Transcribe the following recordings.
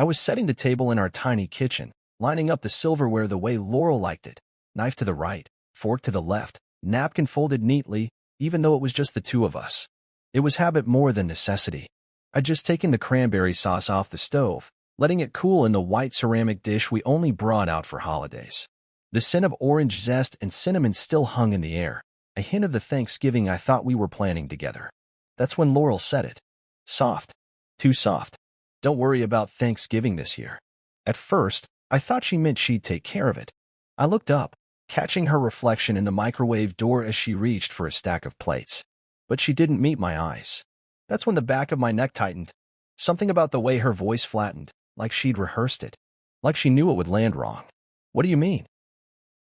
I was setting the table in our tiny kitchen, lining up the silverware the way Laurel liked it. Knife to the right, fork to the left, napkin folded neatly, even though it was just the two of us. It was habit more than necessity. I'd just taken the cranberry sauce off the stove, letting it cool in the white ceramic dish we only brought out for holidays. The scent of orange zest and cinnamon still hung in the air, a hint of the Thanksgiving I thought we were planning together. That's when Laurel said it. Soft. Too soft. Don't worry about Thanksgiving this year. At first, I thought she meant she'd take care of it. I looked up, catching her reflection in the microwave door as she reached for a stack of plates. But she didn't meet my eyes. That's when the back of my neck tightened. Something about the way her voice flattened, like she'd rehearsed it, like she knew it would land wrong. What do you mean?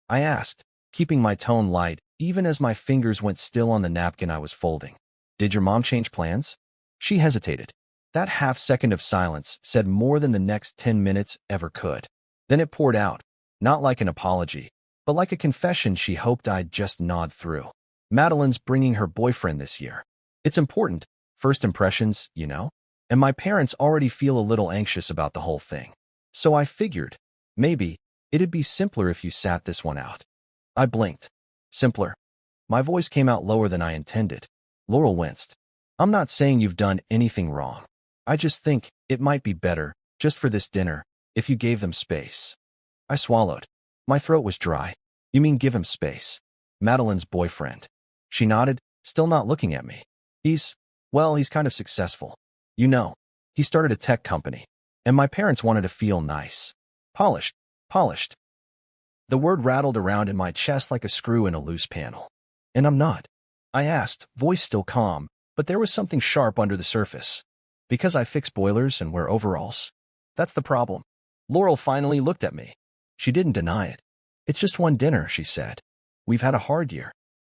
I asked, keeping my tone light, even as my fingers went still on the napkin I was folding. Did your mom change plans? She hesitated. That half-second of silence said more than the next 10 minutes ever could. Then it poured out, not like an apology, but like a confession she hoped I'd just nod through. Madeline's bringing her boyfriend this year. It's important, first impressions, you know? And my parents already feel a little anxious about the whole thing. So I figured, maybe, it'd be simpler if you sat this one out. I blinked. Simpler. My voice came out lower than I intended. Laurel winced. I'm not saying you've done anything wrong. I just think it might be better, just for this dinner, if you gave them space. I swallowed. My throat was dry. You mean give him space? Madeline's boyfriend. She nodded, still not looking at me. He's kind of successful. You know, he started a tech company, and my parents wanted to feel nice. Polished. The word rattled around in my chest like a screw in a loose panel. And I'm not. I asked, voice still calm, but there was something sharp under the surface. Because I fix boilers and wear overalls? That's the problem. Laurel finally looked at me. She didn't deny it. It's just one dinner, she said. We've had a hard year.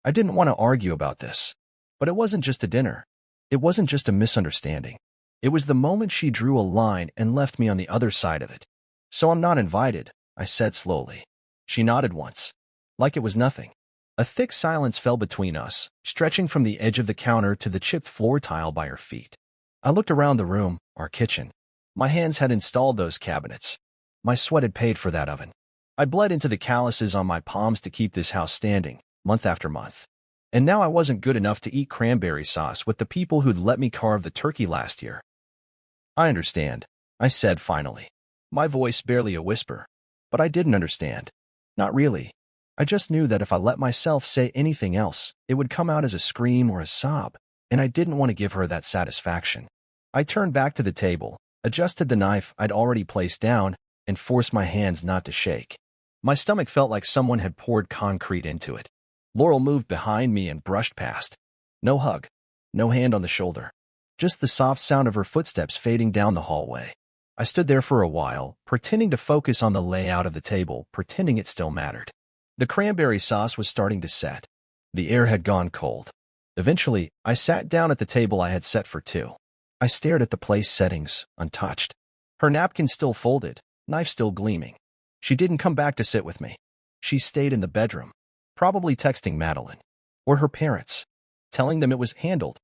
I didn't want to argue about this. But it wasn't just a dinner. It wasn't just a misunderstanding. It was the moment she drew a line and left me on the other side of it. So I'm not invited, I said slowly. She nodded once, like it was nothing. A thick silence fell between us, stretching from the edge of the counter to the chipped floor tile by her feet. I looked around the room, our kitchen. My hands had installed those cabinets. My sweat had paid for that oven. I bled into the calluses on my palms to keep this house standing, month after month. And now I wasn't good enough to eat cranberry sauce with the people who'd let me carve the turkey last year. I understand, I said finally, my voice barely a whisper. But I didn't understand. Not really. I just knew that if I let myself say anything else, it would come out as a scream or a sob, and I didn't want to give her that satisfaction. I turned back to the table, adjusted the knife I'd already placed down, and forced my hands not to shake. My stomach felt like someone had poured concrete into it. Laurel moved behind me and brushed past. No hug. No hand on the shoulder. Just the soft sound of her footsteps fading down the hallway. I stood there for a while, pretending to focus on the layout of the table, pretending it still mattered. The cranberry sauce was starting to set. The air had gone cold. Eventually, I sat down at the table I had set for two. I stared at the place settings, untouched. Her napkin still folded, knife still gleaming. She didn't come back to sit with me. She stayed in the bedroom, probably texting Madeline, or her parents, telling them it was handled.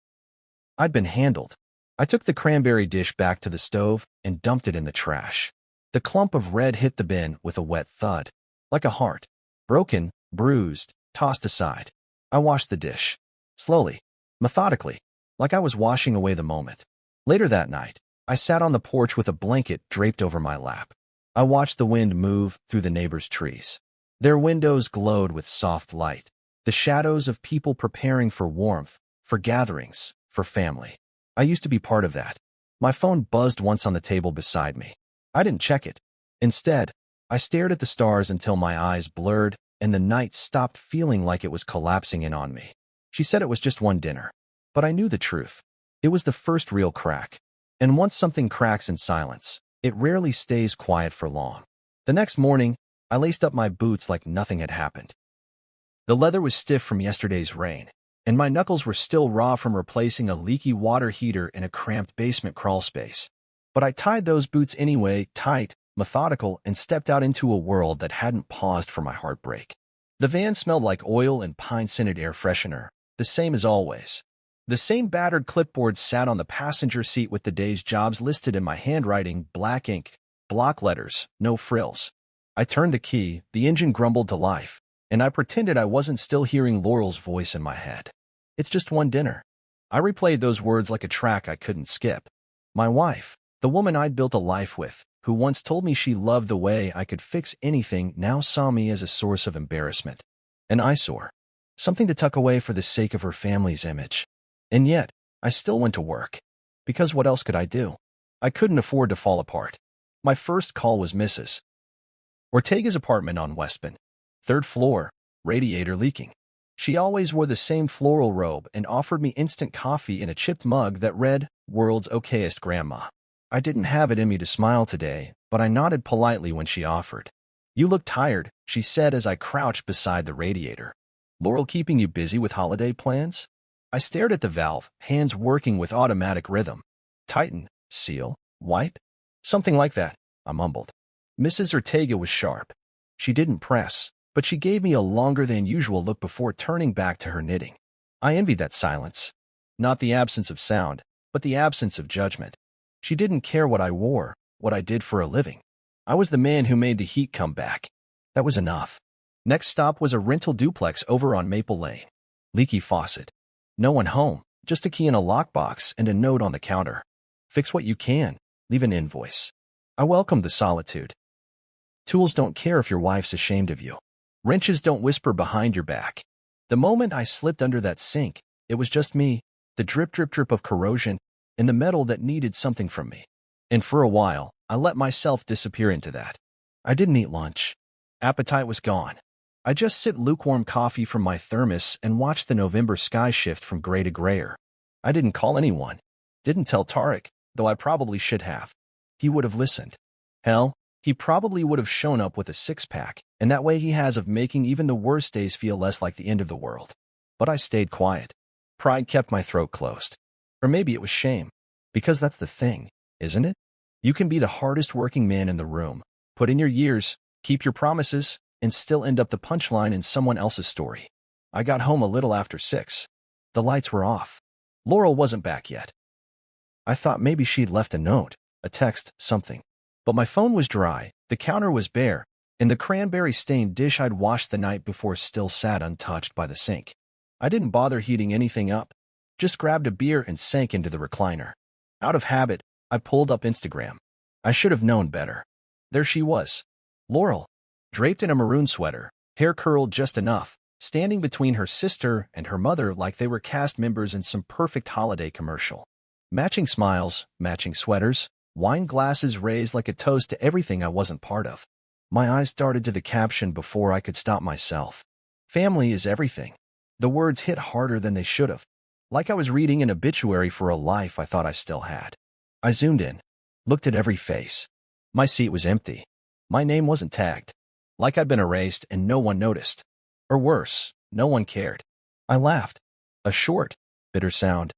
I'd been handled. I took the cranberry dish back to the stove and dumped it in the trash. The clump of red hit the bin with a wet thud, like a heart. Broken, bruised, tossed aside. I washed the dish. Slowly, methodically, like I was washing away the moment. Later that night, I sat on the porch with a blanket draped over my lap. I watched the wind move through the neighbors' trees. Their windows glowed with soft light, the shadows of people preparing for warmth, for gatherings, for family. I used to be part of that. My phone buzzed once on the table beside me. I didn't check it. Instead, I stared at the stars until my eyes blurred and the night stopped feeling like it was collapsing in on me. She said it was just one dinner. But I knew the truth. It was the first real crack. And once something cracks in silence, it rarely stays quiet for long. The next morning, I laced up my boots like nothing had happened. The leather was stiff from yesterday's rain, and my knuckles were still raw from replacing a leaky water heater in a cramped basement crawl space. But I tied those boots anyway, tight, methodical, and stepped out into a world that hadn't paused for my heartbreak. The van smelled like oil and pine-scented air freshener, the same as always. The same battered clipboard sat on the passenger seat with the day's jobs listed in my handwriting, black ink, block letters, no frills. I turned the key, the engine grumbled to life, and I pretended I wasn't still hearing Laurel's voice in my head. It's just one dinner. I replayed those words like a track I couldn't skip. My wife, the woman I'd built a life with, who once told me she loved the way I could fix anything, now saw me as a source of embarrassment. An eyesore. Something to tuck away for the sake of her family's image. And yet, I still went to work. Because what else could I do? I couldn't afford to fall apart. My first call was Mrs. Ortega's apartment on West Bend. 3rd floor, radiator leaking. She always wore the same floral robe and offered me instant coffee in a chipped mug that read, "World's okayest grandma." I didn't have it in me to smile today, but I nodded politely when she offered. "You look tired," she said as I crouched beside the radiator. "Laurel keeping you busy with holiday plans?" I stared at the valve, hands working with automatic rhythm. "Tighten, seal, wipe?" "Something like that," I mumbled. Mrs. Ortega was sharp. She didn't press, but she gave me a longer than usual look before turning back to her knitting. I envied that silence. Not the absence of sound, but the absence of judgment. She didn't care what I wore, what I did for a living. I was the man who made the heat come back. That was enough. Next stop was a rental duplex over on Maple Lane. Leaky faucet. No one home, just a key in a lockbox and a note on the counter. "Fix what you can, leave an invoice." I welcomed the solitude. Tools don't care if your wife's ashamed of you. Wrenches don't whisper behind your back. The moment I slipped under that sink, it was just me, the drip drip drip of corrosion, and the metal that needed something from me. And for a while, I let myself disappear into that. I didn't eat lunch. Appetite was gone. I just sipped lukewarm coffee from my thermos and watched the November sky shift from gray to grayer. I didn't call anyone. Didn't tell Tarek, though I probably should have. He would have listened. Hell, he probably would have shown up with a six-pack, and that way he has of making even the worst days feel less like the end of the world. But I stayed quiet. Pride kept my throat closed. Or maybe it was shame. Because that's the thing, isn't it? You can be the hardest working man in the room, put in your years, keep your promises, and still end up the punchline in someone else's story. I got home a little after 6. The lights were off. Laurel wasn't back yet. I thought maybe she'd left a note, a text, something. But my phone was dry, the counter was bare, and the cranberry-stained dish I'd washed the night before still sat untouched by the sink. I didn't bother heating anything up, just grabbed a beer and sank into the recliner. Out of habit, I pulled up Instagram. I should have known better. There she was. Laurel, draped in a maroon sweater, hair curled just enough, standing between her sister and her mother like they were cast members in some perfect holiday commercial. Matching smiles, matching sweaters, wine glasses raised like a toast to everything I wasn't part of. My eyes darted to the caption before I could stop myself. Family is everything. The words hit harder than they should have, like I was reading an obituary for a life I thought I still had. I zoomed in, looked at every face. My seat was empty. My name wasn't tagged. Like I'd been erased and no one noticed. Or worse, no one cared. I laughed. A short, bitter sound.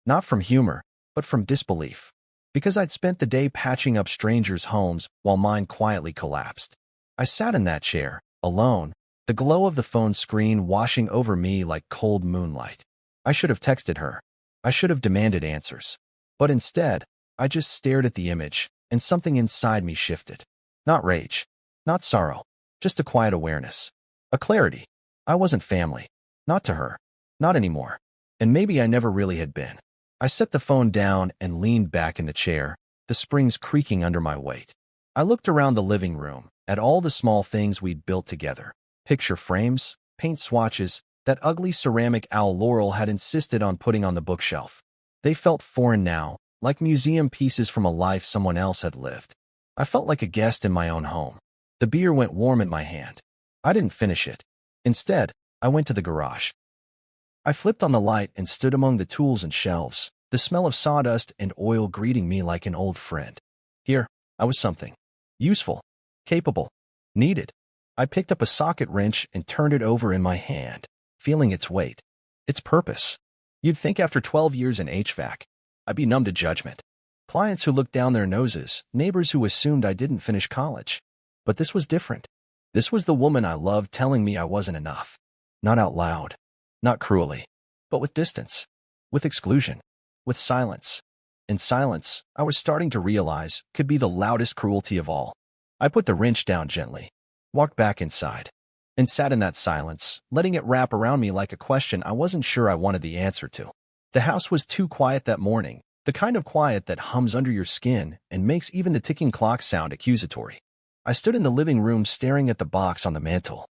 Not from humor, but from disbelief. Because I'd spent the day patching up strangers' homes while mine quietly collapsed. I sat in that chair, alone, the glow of the phone screen washing over me like cold moonlight. I should have texted her. I should have demanded answers. But instead, I just stared at the image, and something inside me shifted. Not rage. Not sorrow. Just a quiet awareness. A clarity. I wasn't family. Not to her. Not anymore. And maybe I never really had been. I set the phone down and leaned back in the chair, the springs creaking under my weight. I looked around the living room, at all the small things we'd built together. Picture frames, paint swatches, that ugly ceramic owl Laurel had insisted on putting on the bookshelf. They felt foreign now, like museum pieces from a life someone else had lived. I felt like a guest in my own home. The beer went warm in my hand. I didn't finish it. Instead, I went to the garage. I flipped on the light and stood among the tools and shelves, the smell of sawdust and oil greeting me like an old friend. Here, I was something. Useful. Capable. Needed. I picked up a socket wrench and turned it over in my hand, feeling its weight. Its purpose. You'd think after 12 years in HVAC, I'd be numb to judgment. Clients who looked down their noses, neighbors who assumed I didn't finish college. But this was different. This was the woman I loved telling me I wasn't enough. Not out loud. Not cruelly. But with distance. With exclusion. With silence. and silence, I was starting to realize, could be the loudest cruelty of all. I put the wrench down gently, walked back inside, and sat in that silence, letting it wrap around me like a question I wasn't sure I wanted the answer to. The house was too quiet that morning, the kind of quiet that hums under your skin and makes even the ticking clock sound accusatory. I stood in the living room staring at the box on the mantel.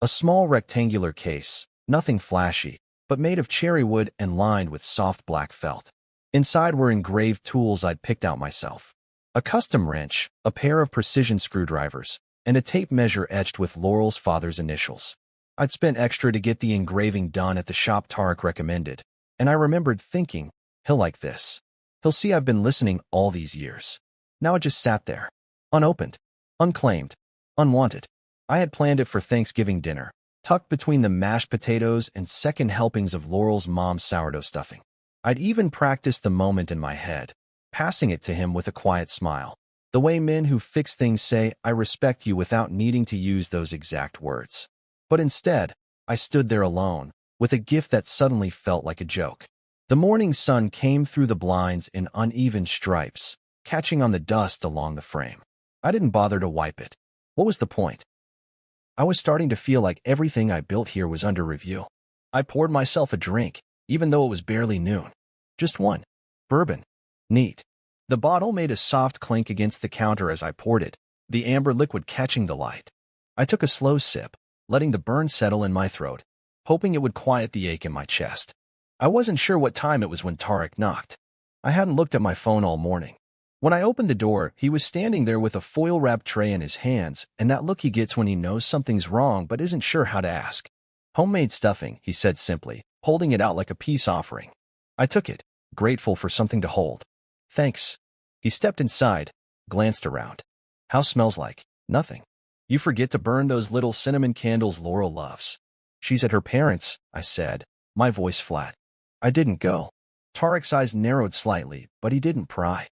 A small rectangular case, nothing flashy, but made of cherry wood and lined with soft black felt. Inside were engraved tools I'd picked out myself. A custom wrench, a pair of precision screwdrivers, and a tape measure etched with Laurel's father's initials. I'd spent extra to get the engraving done at the shop Tarek recommended, and I remembered thinking, he'll like this. He'll see I've been listening all these years. Now it just sat there, unopened, unclaimed, unwanted. I had planned it for Thanksgiving dinner, tucked between the mashed potatoes and second helpings of Laurel's mom's sourdough stuffing. I'd even practiced the moment in my head, passing it to him with a quiet smile. The way men who fix things say, "I respect you," without needing to use those exact words. But instead, I stood there alone, with a gift that suddenly felt like a joke. The morning sun came through the blinds in uneven stripes, catching on the dust along the frame. I didn't bother to wipe it. What was the point? I was starting to feel like everything I built here was under review. I poured myself a drink, even though it was barely noon. Just one. Bourbon. Neat. The bottle made a soft clink against the counter as I poured it, the amber liquid catching the light. I took a slow sip, letting the burn settle in my throat, hoping it would quiet the ache in my chest. I wasn't sure what time it was when Tarek knocked. I hadn't looked at my phone all morning. When I opened the door, he was standing there with a foil-wrapped tray in his hands, and that look he gets when he knows something's wrong but isn't sure how to ask. "Homemade stuffing," he said simply, holding it out like a peace offering. I took it, grateful for something to hold. "Thanks." He stepped inside, glanced around. "House smells like nothing. You forget to burn those little cinnamon candles Laurel loves." "She's at her parents'," I said, my voice flat. I didn't go. Tarek's eyes narrowed slightly, but he didn't pry.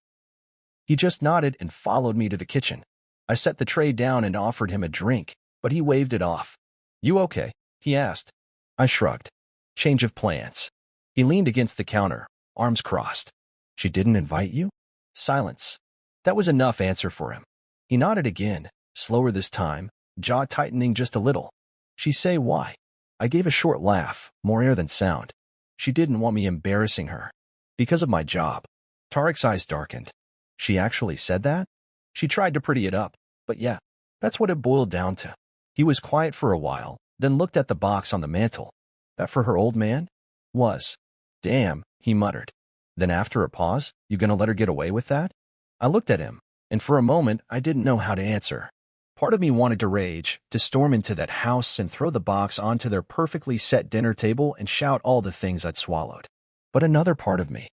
He just nodded and followed me to the kitchen. I set the tray down and offered him a drink, but he waved it off. "You okay?" he asked. I shrugged. Change of plans. He leaned against the counter, arms crossed. "She didn't invite you?" Silence. That was enough answer for him. He nodded again, slower this time, jaw tightening just a little. "She say why?" I gave a short laugh, more air than sound. "She didn't want me embarrassing her. Because of my job." Tarek's eyes darkened. "She actually said that?" "She tried to pretty it up, but yeah, that's what it boiled down to." He was quiet for a while, then looked at the box on the mantel. "That for her old man?" "Was." "Damn," he muttered. Then after a pause, "You gonna let her get away with that?" I looked at him, and for a moment I didn't know how to answer. Part of me wanted to rage, to storm into that house and throw the box onto their perfectly set dinner table and shout all the things I'd swallowed. But another part of me,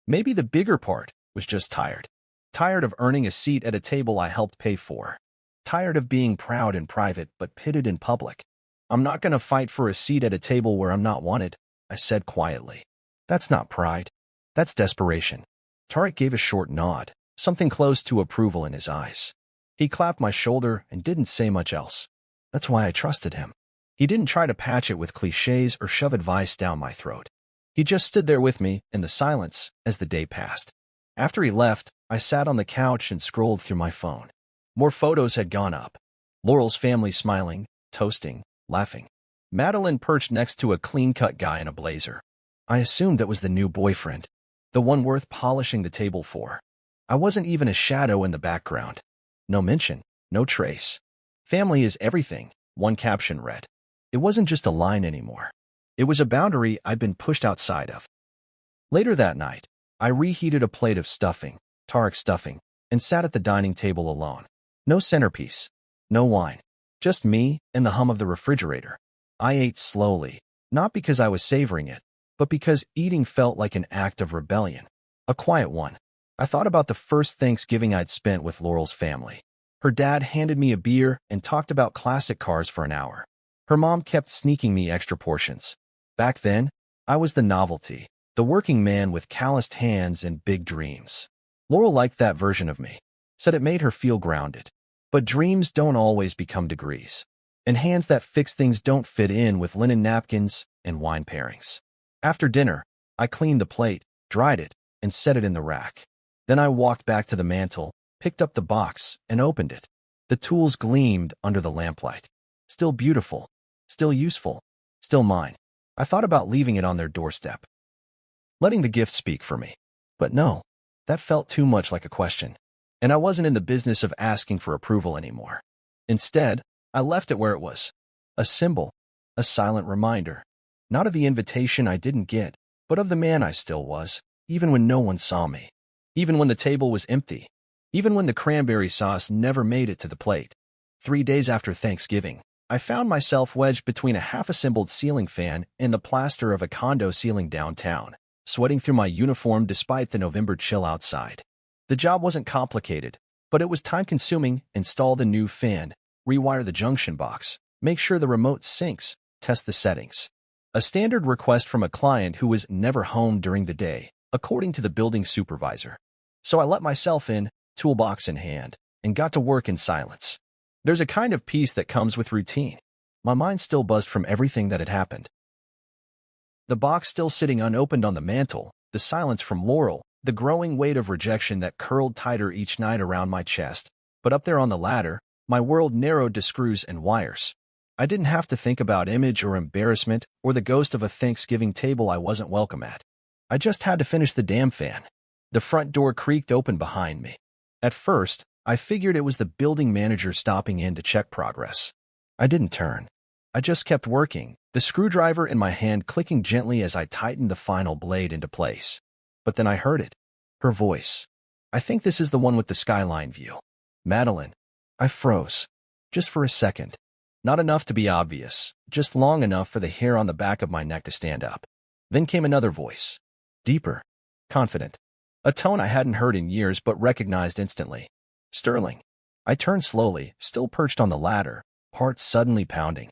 maybe the bigger part, was just tired. Tired of earning a seat at a table I helped pay for. Tired of being proud in private but pitted in public. "I'm not gonna fight for a seat at a table where I'm not wanted," I said quietly. "That's not pride. That's desperation." Tarek gave a short nod, something close to approval in his eyes. He clapped my shoulder and didn't say much else. That's why I trusted him. He didn't try to patch it with cliches or shove advice down my throat. He just stood there with me in the silence as the day passed. After he left, I sat on the couch and scrolled through my phone. More photos had gone up. Laurel's family smiling, toasting, laughing. Madeline perched next to a clean-cut guy in a blazer. I assumed that was the new boyfriend, the one worth polishing the table for. I wasn't even a shadow in the background. No mention, no trace. "Family is everything," one caption read. It wasn't just a line anymore. It was a boundary I'd been pushed outside of. Later that night, I reheated a plate of stuffing, Tarek stuffing, and sat at the dining table alone. No centerpiece, no wine, just me and the hum of the refrigerator. I ate slowly, not because I was savoring it, but because eating felt like an act of rebellion. A quiet one. I thought about the first Thanksgiving I'd spent with Laurel's family. Her dad handed me a beer and talked about classic cars for an hour. Her mom kept sneaking me extra portions. Back then, I was the novelty, the working man with calloused hands and big dreams. Laurel liked that version of me, said it made her feel grounded. But dreams don't always become degrees, and hands that fix things don't fit in with linen napkins and wine pairings. After dinner, I cleaned the plate, dried it, and set it in the rack. Then I walked back to the mantel, picked up the box, and opened it. The tools gleamed under the lamplight. Still beautiful, still useful, still mine. I thought about leaving it on their doorstep, letting the gift speak for me. But no, that felt too much like a question, and I wasn't in the business of asking for approval anymore. Instead, I left it where it was, a symbol, a silent reminder, not of the invitation I didn't get, but of the man I still was, even when no one saw me, even when the table was empty, even when the cranberry sauce never made it to the plate. 3 days after Thanksgiving, I found myself wedged between a half-assembled ceiling fan and the plaster of a condo ceiling downtown, sweating through my uniform despite the November chill outside. The job wasn't complicated, but it was time-consuming. Install the new fan, rewire the junction box, make sure the remote syncs, test the settings. A standard request from a client who was never home during the day, according to the building supervisor. So I let myself in, toolbox in hand, and got to work in silence. There's a kind of peace that comes with routine. My mind still buzzed from everything that had happened. The box still sitting unopened on the mantel, the silence from Laurel, the growing weight of rejection that curled tighter each night around my chest. But up there on the ladder, my world narrowed to screws and wires. I didn't have to think about image or embarrassment or the ghost of a Thanksgiving table I wasn't welcome at. I just had to finish the damn fan. The front door creaked open behind me. At first, I figured it was the building manager stopping in to check progress. I didn't turn. I just kept working, the screwdriver in my hand clicking gently as I tightened the final blade into place. But then I heard it. Her voice. I think this is the one with the skyline view. Madeline. I froze. Just for a second. Not enough to be obvious, just long enough for the hair on the back of my neck to stand up. Then came another voice. Deeper. Confident. A tone I hadn't heard in years but recognized instantly. Sterling. I turned slowly, still perched on the ladder, heart suddenly pounding.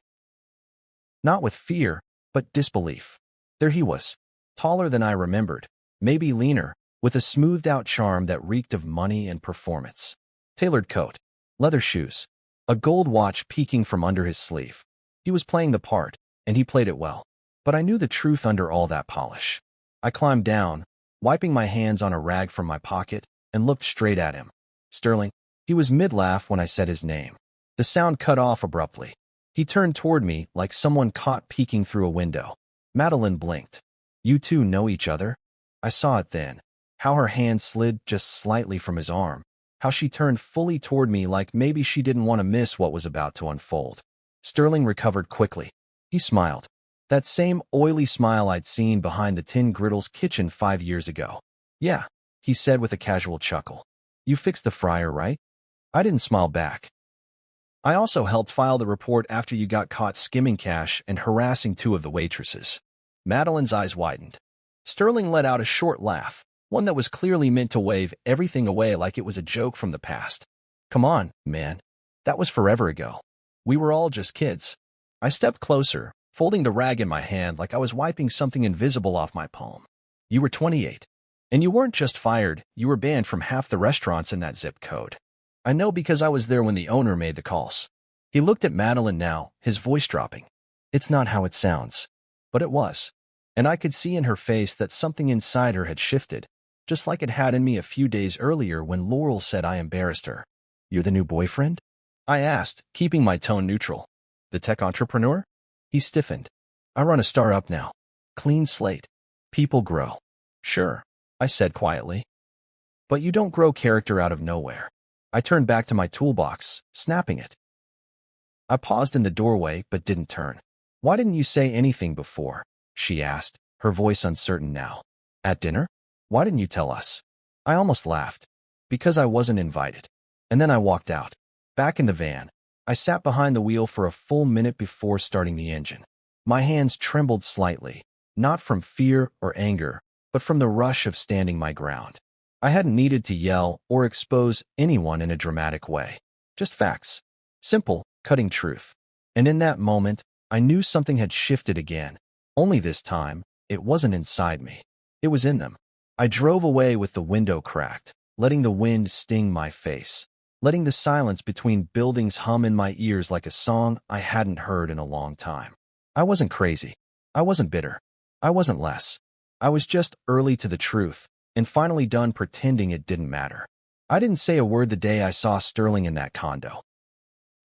Not with fear, but disbelief. There he was, taller than I remembered, maybe leaner, with a smoothed-out charm that reeked of money and performance. Tailored coat, leather shoes, a gold watch peeking from under his sleeve. He was playing the part, and he played it well. But I knew the truth under all that polish. I climbed down, wiping my hands on a rag from my pocket, and looked straight at him. Sterling. He was mid-laugh when I said his name. The sound cut off abruptly. He turned toward me like someone caught peeking through a window. Madeline blinked. You two know each other? I saw it then. How her hand slid just slightly from his arm. How she turned fully toward me like maybe she didn't want to miss what was about to unfold. Sterling recovered quickly. He smiled. That same oily smile I'd seen behind the Tin Griddle's kitchen 5 years ago. Yeah, he said with a casual chuckle. You fixed the fryer, right? I didn't smile back. I also helped file the report after you got caught skimming cash and harassing 2 of the waitresses. Madeline's eyes widened. Sterling let out a short laugh, one that was clearly meant to wave everything away like it was a joke from the past. Come on, man. That was forever ago. We were all just kids. I stepped closer, folding the rag in my hand like I was wiping something invisible off my palm. You were 28. And you weren't just fired, you were banned from half the restaurants in that zip code. I know because I was there when the owner made the calls. He looked at Madeline now, his voice dropping. It's not how it sounds. But it was. And I could see in her face that something inside her had shifted, just like it had in me a few days earlier when Laurel said I embarrassed her. You're the new boyfriend? I asked, keeping my tone neutral. The tech entrepreneur? He stiffened. I run a startup now. Clean slate. People grow. Sure, I said quietly. But you don't grow character out of nowhere. I turned back to my toolbox, snapping it. I paused in the doorway but didn't turn. Why didn't you say anything before? She asked, her voice uncertain now. At dinner? Why didn't you tell us? I almost laughed. Because I wasn't invited. And then I walked out. Back in the van. I sat behind the wheel for a full minute before starting the engine. My hands trembled slightly, not from fear or anger, but from the rush of standing my ground. I hadn't needed to yell or expose anyone in a dramatic way. Just facts. Simple, cutting truth. And in that moment, I knew something had shifted again. Only this time, it wasn't inside me. It was in them. I drove away with the window cracked, letting the wind sting my face, letting the silence between buildings hum in my ears like a song I hadn't heard in a long time. I wasn't crazy. I wasn't bitter. I wasn't less. I was just early to the truth, and finally done pretending it didn't matter. I didn't say a word the day I saw Sterling in that condo.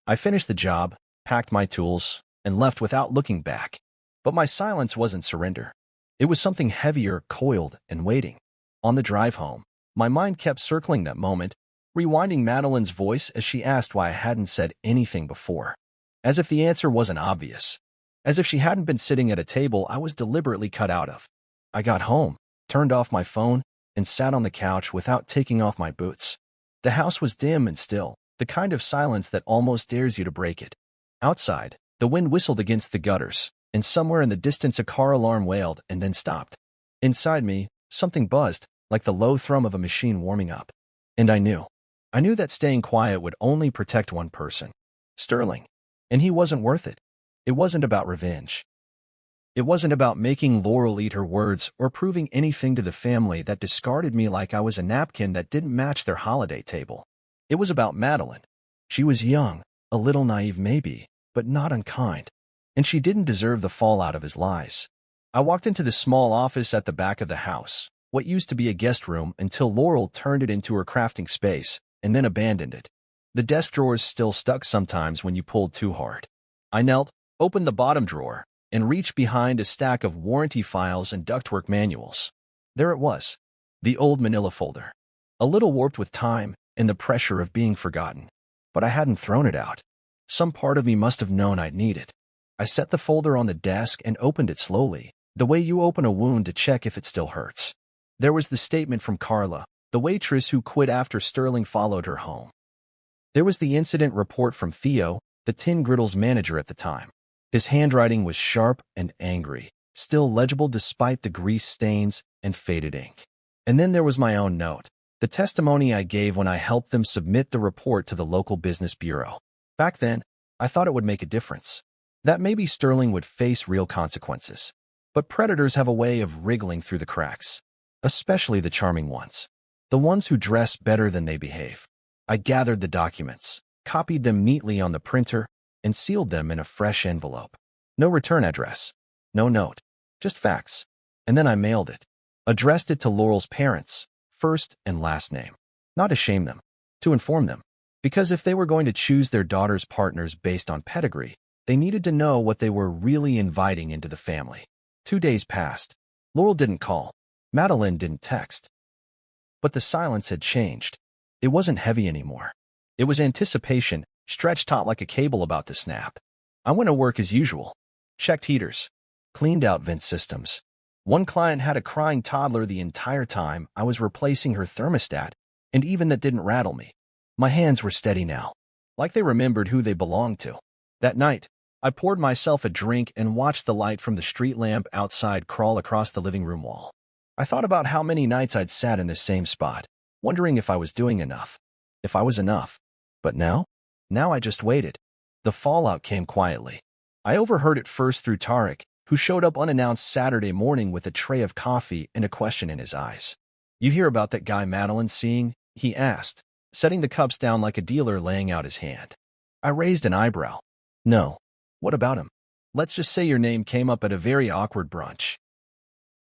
I finished the job, packed my tools, and left without looking back. But my silence wasn't surrender. It was something heavier, coiled, and waiting. On the drive home, my mind kept circling that moment, rewinding Madeline's voice as she asked why I hadn't said anything before. As if the answer wasn't obvious. As if she hadn't been sitting at a table I was deliberately cut out of. I got home, turned off my phone, and sat on the couch without taking off my boots. The house was dim and still, the kind of silence that almost dares you to break it. Outside, the wind whistled against the gutters, and somewhere in the distance a car alarm wailed and then stopped. Inside me, something buzzed, like the low thrum of a machine warming up. And I knew that staying quiet would only protect one person. Sterling. And he wasn't worth it. It wasn't about revenge. It wasn't about making Laurel eat her words or proving anything to the family that discarded me like I was a napkin that didn't match their holiday table. It was about Madeline. She was young, a little naive maybe, but not unkind. And she didn't deserve the fallout of his lies. I walked into the small office at the back of the house, what used to be a guest room until Laurel turned it into her crafting space and then abandoned it. The desk drawers still stuck sometimes when you pulled too hard. I knelt, opened the bottom drawer, and reached behind a stack of warranty files and ductwork manuals. There it was, the old manila folder. A little warped with time and the pressure of being forgotten. But I hadn't thrown it out. Some part of me must have known I'd need it. I set the folder on the desk and opened it slowly, the way you open a wound to check if it still hurts. There was the statement from Carla, the waitress who quit after Sterling followed her home. There was the incident report from Theo, the Tin Griddle's manager at the time. His handwriting was sharp and angry, still legible despite the grease stains and faded ink. And then there was my own note, the testimony I gave when I helped them submit the report to the local business bureau. Back then, I thought it would make a difference. That maybe Sterling would face real consequences. But predators have a way of wriggling through the cracks, especially the charming ones. The ones who dress better than they behave. I gathered the documents, copied them neatly on the printer, and sealed them in a fresh envelope. No return address, no note, just facts. And then I mailed it. Addressed it to Laurel's parents, first and last name. Not to shame them, to inform them. Because if they were going to choose their daughter's partners based on pedigree, they needed to know what they were really inviting into the family. 2 days passed. Laurel didn't call. Madeline didn't text. But the silence had changed. It wasn't heavy anymore. It was anticipation, stretched taut like a cable about to snap. I went to work as usual. Checked heaters. Cleaned out vent systems. One client had a crying toddler the entire time I was replacing her thermostat, and even that didn't rattle me. My hands were steady now, like they remembered who they belonged to. That night, I poured myself a drink and watched the light from the street lamp outside crawl across the living room wall. I thought about how many nights I'd sat in this same spot, wondering if I was doing enough, if I was enough. But now I just waited. The fallout came quietly. I overheard it first through Tarek, who showed up unannounced Saturday morning with a tray of coffee and a question in his eyes. "You hear about that guy Madeline's seeing?" he asked, setting the cups down like a dealer laying out his hand. I raised an eyebrow. "No. What about him? Let's just say your name came up at a very awkward brunch."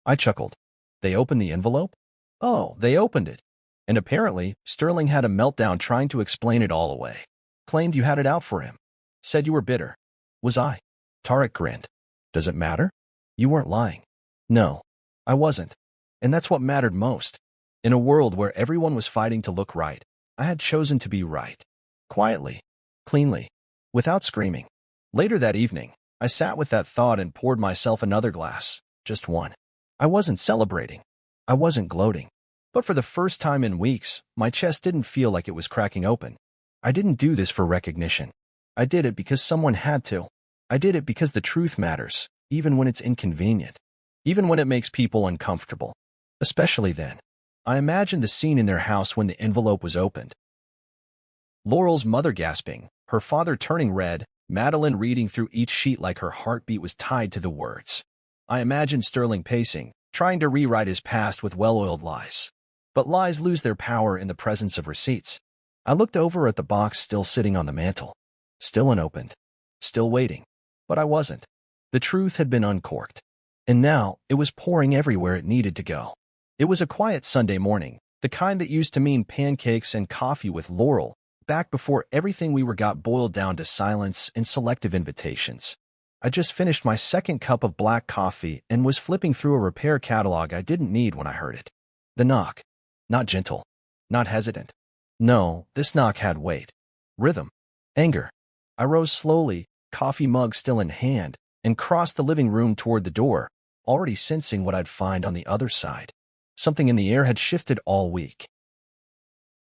I chuckled. "They opened the envelope?" "Oh, they opened it. And apparently, Sterling had a meltdown trying to explain it all away. Claimed you had it out for him. Said you were bitter. Was I?" Tarek grinned. "Does it matter? You weren't lying." "No, I wasn't. And that's what mattered most. In a world where everyone was fighting to look right, I had chosen to be right. Quietly, cleanly, without screaming." Later that evening, I sat with that thought and poured myself another glass, just one. I wasn't celebrating. I wasn't gloating. But for the first time in weeks, my chest didn't feel like it was cracking open. I didn't do this for recognition. I did it because someone had to. I did it because the truth matters, even when it's inconvenient. Even when it makes people uncomfortable. Especially then. I imagined the scene in their house when the envelope was opened. Laurel's mother gasping, her father turning red, Madeline reading through each sheet like her heartbeat was tied to the words. I imagined Sterling pacing, trying to rewrite his past with well-oiled lies. But lies lose their power in the presence of receipts. I looked over at the box still sitting on the mantel. Still unopened. Still waiting. But I wasn't. The truth had been uncorked. And now, it was pouring everywhere it needed to go. It was a quiet Sunday morning, the kind that used to mean pancakes and coffee with Laurel, back before everything we were got boiled down to silence and selective invitations. I just finished my second cup of black coffee and was flipping through a repair catalog I didn't need when I heard it. The knock. Not gentle. Not hesitant. No, this knock had weight. Rhythm. Anger. I rose slowly, coffee mug still in hand, and crossed the living room toward the door, already sensing what I'd find on the other side. Something in the air had shifted all week.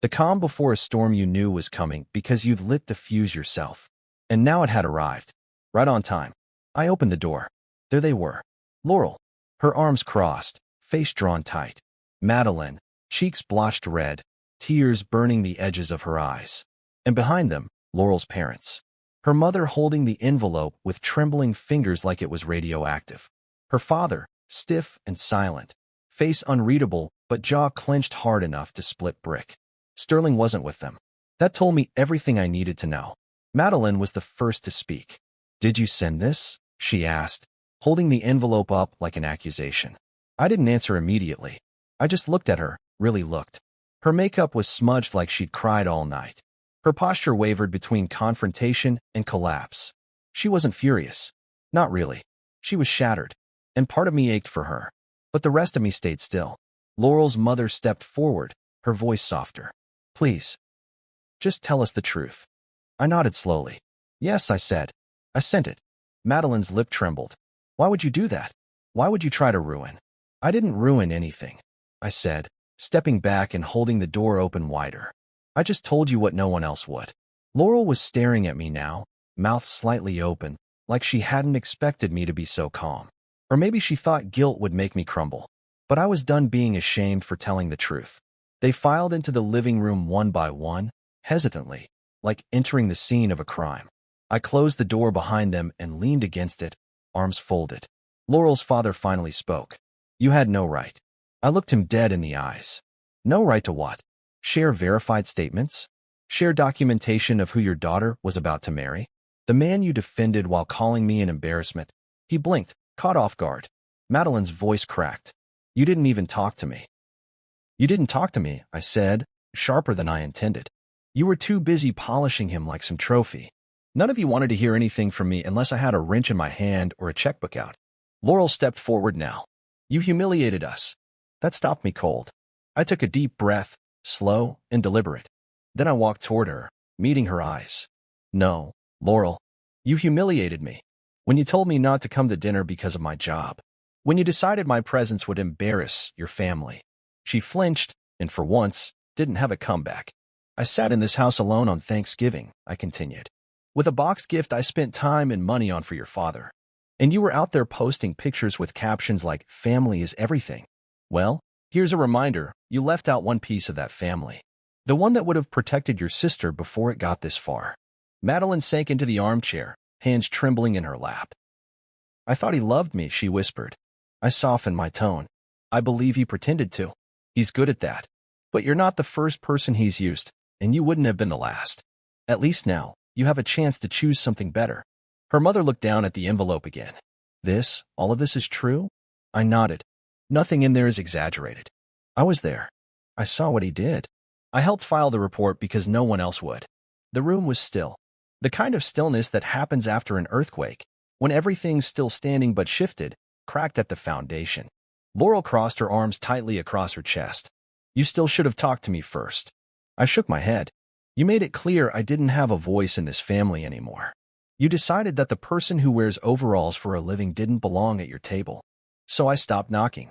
The calm before a storm you knew was coming because you'd lit the fuse yourself. And now it had arrived. Right on time. I opened the door. There they were. Laurel, her arms crossed, face drawn tight. Madeline, cheeks blotched red, tears burning the edges of her eyes. And behind them, Laurel's parents. Her mother holding the envelope with trembling fingers like it was radioactive. Her father, stiff and silent, face unreadable but jaw clenched hard enough to split brick. Sterling wasn't with them. That told me everything I needed to know. Madeline was the first to speak. "Did you send this?" she asked, holding the envelope up like an accusation. I didn't answer immediately. I just looked at her, really looked. Her makeup was smudged like she'd cried all night. Her posture wavered between confrontation and collapse. She wasn't furious. Not really. She was shattered, and part of me ached for her. But the rest of me stayed still. Laurel's mother stepped forward, her voice softer. "Please, just tell us the truth." I nodded slowly. "Yes," I said. "I sent it." Madeline's lip trembled. "Why would you do that? Why would you try to ruin?" "I didn't ruin anything," I said, stepping back and holding the door open wider. "I just told you what no one else would." Laurel was staring at me now, mouth slightly open, like she hadn't expected me to be so calm. Or maybe she thought guilt would make me crumble. But I was done being ashamed for telling the truth. They filed into the living room one by one, hesitantly, like entering the scene of a crime. I closed the door behind them and leaned against it, arms folded. Laurel's father finally spoke. "You had no right." I looked him dead in the eyes. "No right to what? Share verified statements? Share documentation of who your daughter was about to marry? The man you defended while calling me an embarrassment." He blinked, caught off guard. Madeline's voice cracked. "You didn't even talk to me." "You didn't talk to me," I said, sharper than I intended. "You were too busy polishing him like some trophy. None of you wanted to hear anything from me unless I had a wrench in my hand or a checkbook out." Laurel stepped forward now. "You humiliated us." That stopped me cold. I took a deep breath, slow and deliberate. Then I walked toward her, meeting her eyes. "No, Laurel, you humiliated me. When you told me not to come to dinner because of my job. When you decided my presence would embarrass your family." She flinched, and for once, didn't have a comeback. "I sat in this house alone on Thanksgiving," I continued, "with a boxed gift I spent time and money on for your father. And you were out there posting pictures with captions like, 'Family is everything.' Well, here's a reminder, you left out one piece of that family. The one that would have protected your sister before it got this far." Madeline sank into the armchair, hands trembling in her lap. "I thought he loved me," she whispered. I softened my tone. "I believe he pretended to. He's good at that. But you're not the first person he's used, and you wouldn't have been the last. At least now, you have a chance to choose something better." Her mother looked down at the envelope again. All of this is true?" I nodded. "Nothing in there is exaggerated. I was there. I saw what he did. I helped file the report because no one else would." The room was still. The kind of stillness that happens after an earthquake, when everything's still standing but shifted, cracked at the foundation. Laurel crossed her arms tightly across her chest. "You still should have talked to me first." I shook my head. "You made it clear I didn't have a voice in this family anymore. You decided that the person who wears overalls for a living didn't belong at your table. So I stopped knocking."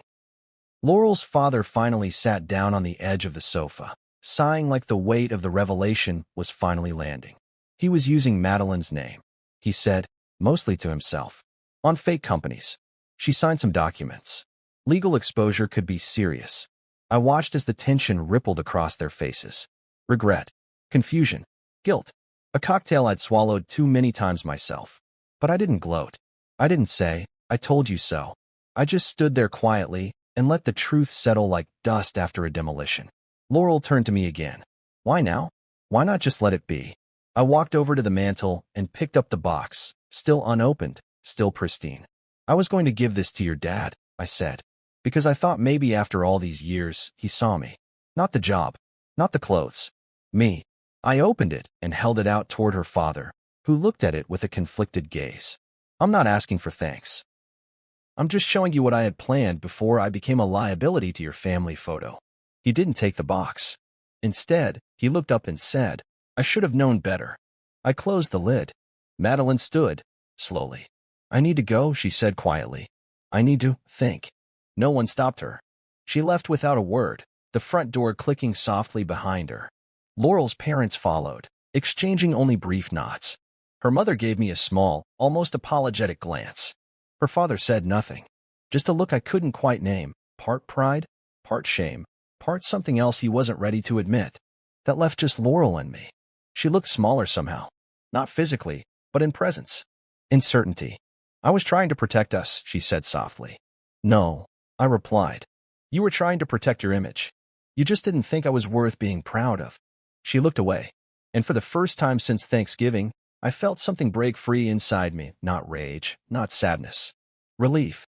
Laurel's father finally sat down on the edge of the sofa, sighing like the weight of the revelation was finally landing. He was using Madeline's name, he said, mostly to himself, on fake companies. She signed some documents. Legal exposure could be serious. I watched as the tension rippled across their faces. Regret, confusion, guilt. A cocktail I'd swallowed too many times myself. But I didn't gloat. I didn't say, "I told you so." I just stood there quietly and let the truth settle like dust after a demolition. Laurel turned to me again. "Why now? Why not just let it be?" I walked over to the mantel and picked up the box, still unopened, still pristine. "I was going to give this to your dad," I said. because I thought maybe after all these years, he saw me. Not the job, not the clothes. Me. I opened it and held it out toward her father, who looked at it with a conflicted gaze. I'm not asking for thanks. I'm just showing you what I had planned before I became a liability to your family photo. He didn't take the box. Instead, he looked up and said, I should have known better. I closed the lid. Madeline stood, slowly. I need to go, she said quietly. I need to think. No one stopped her. She left without a word, the front door clicking softly behind her. Laurel's parents followed, exchanging only brief nods. Her mother gave me a small, almost apologetic glance. Her father said nothing, just a look I couldn't quite name, part pride, part shame, part something else he wasn't ready to admit. That left just Laurel and me. She looked smaller somehow, not physically, but in presence, in certainty. I was trying to protect us, she said softly. No, I replied. You were trying to protect your image. You just didn't think I was worth being proud of. She looked away, and for the first time since Thanksgiving, I felt something break free inside me, not rage, not sadness. Relief.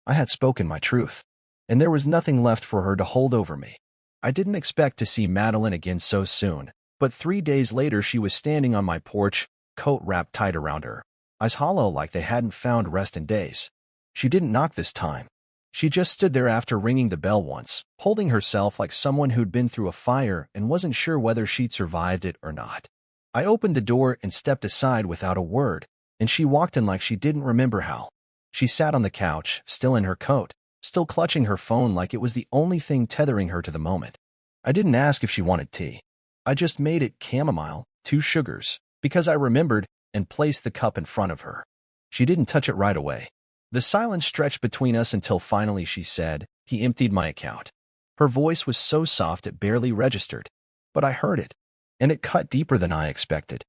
I had spoken my truth, and there was nothing left for her to hold over me. I didn't expect to see Madeline again so soon, but 3 days later she was standing on my porch, coat wrapped tight around her, eyes hollow like they hadn't found rest in days. She didn't knock this time. She just stood there after ringing the bell once, holding herself like someone who'd been through a fire and wasn't sure whether she'd survived it or not. I opened the door and stepped aside without a word, and she walked in like she didn't remember how. She sat on the couch, still in her coat, still clutching her phone like it was the only thing tethering her to the moment. I didn't ask if she wanted tea. I just made it chamomile, 2 sugars, because I remembered, and placed the cup in front of her. She didn't touch it right away. The silence stretched between us until finally she said, he emptied my account. Her voice was so soft it barely registered, but I heard it, and it cut deeper than I expected.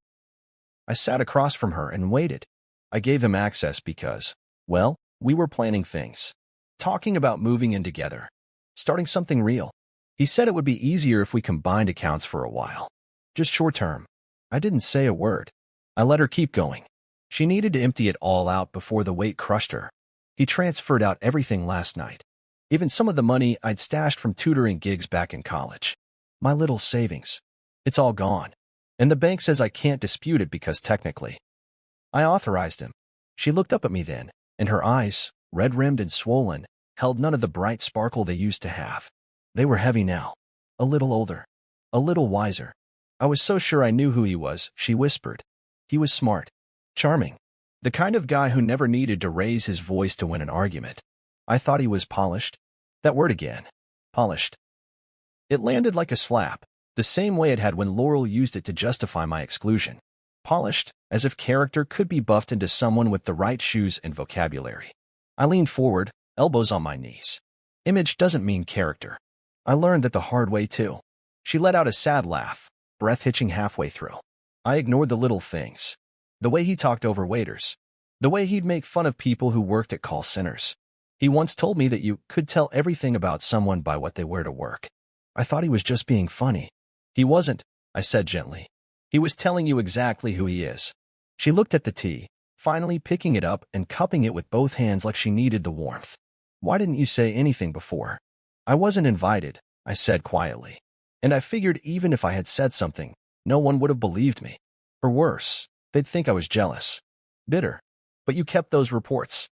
I sat across from her and waited. I gave him access because, well, we were planning things. Talking about moving in together. Starting something real. He said it would be easier if we combined accounts for a while. Just short term. I didn't say a word. I let her keep going. She needed to empty it all out before the weight crushed her. He transferred out everything last night. Even some of the money I'd stashed from tutoring gigs back in college. My little savings. It's all gone. And the bank says I can't dispute it because technically. I authorized him. She looked up at me then, and her eyes, red-rimmed and swollen, held none of the bright sparkle they used to have. They were heavy now. A little older. A little wiser. I was so sure I knew who he was, she whispered. He was smart. Charming. The kind of guy who never needed to raise his voice to win an argument. I thought he was polished. That word again. Polished. It landed like a slap, the same way it had when Laurel used it to justify my exclusion. Polished, as if character could be buffed into someone with the right shoes and vocabulary. I leaned forward, elbows on my knees. Image doesn't mean character. I learned that the hard way too. She let out a sad laugh, breath hitching halfway through. I ignored the little things. The way he talked over waiters. The way he'd make fun of people who worked at call centers. He once told me that you could tell everything about someone by what they wear to work. I thought he was just being funny. He wasn't, I said gently. He was telling you exactly who he is. She looked at the tea, finally picking it up and cupping it with both hands like she needed the warmth. Why didn't you say anything before? I wasn't invited, I said quietly. And I figured even if I had said something, no one would have believed me. Or worse, they'd think I was jealous. Bitter. But you kept those reports.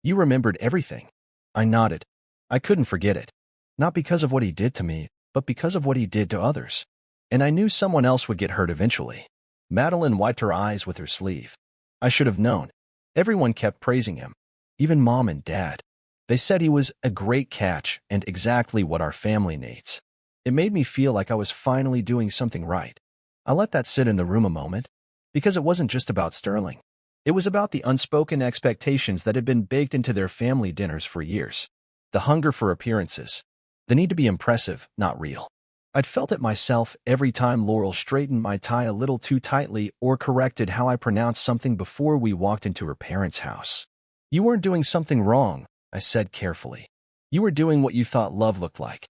You remembered everything. I nodded. I couldn't forget it. Not because of what he did to me, but because of what he did to others. And I knew someone else would get hurt eventually. Madeline wiped her eyes with her sleeve. I should have known. Everyone kept praising him. Even Mom and Dad. They said he was a great catch and exactly what our family needs. It made me feel like I was finally doing something right. I let that sit in the room a moment, because it wasn't just about Sterling. It was about the unspoken expectations that had been baked into their family dinners for years. The hunger for appearances. The need to be impressive, not real. I'd felt it myself every time Laurel straightened my tie a little too tightly or corrected how I pronounced something before we walked into her parents' house. You weren't doing something wrong, I said carefully. You were doing what you thought love looked like.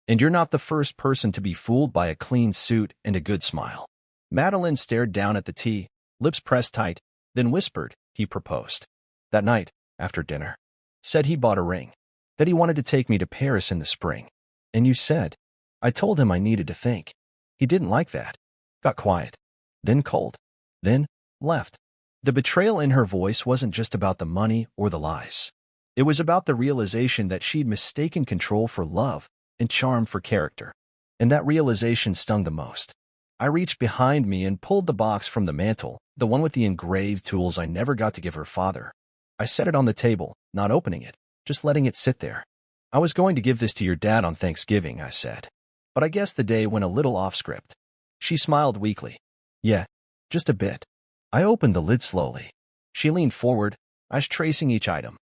And you're not the first person to be fooled by a clean suit and a good smile. Madeline stared down at the tea, lips pressed tight, then whispered, he proposed. That night, after dinner. Said he bought a ring. that he wanted to take me to Paris in the spring. And you said. I told him I needed to think. He didn't like that. Got quiet. Then cold. Then left. The betrayal in her voice wasn't just about the money or the lies. It was about the realization that she'd mistaken control for love and charm for character. And that realization stung the most. I reached behind me and pulled the box from the mantel, the one with the engraved tools I never got to give her father. I set it on the table, not opening it, just letting it sit there. I was going to give this to your dad on Thanksgiving, I said. But I guess the day went a little off script. She smiled weakly. Yeah, just a bit. I opened the lid slowly. She leaned forward, eyes tracing each item.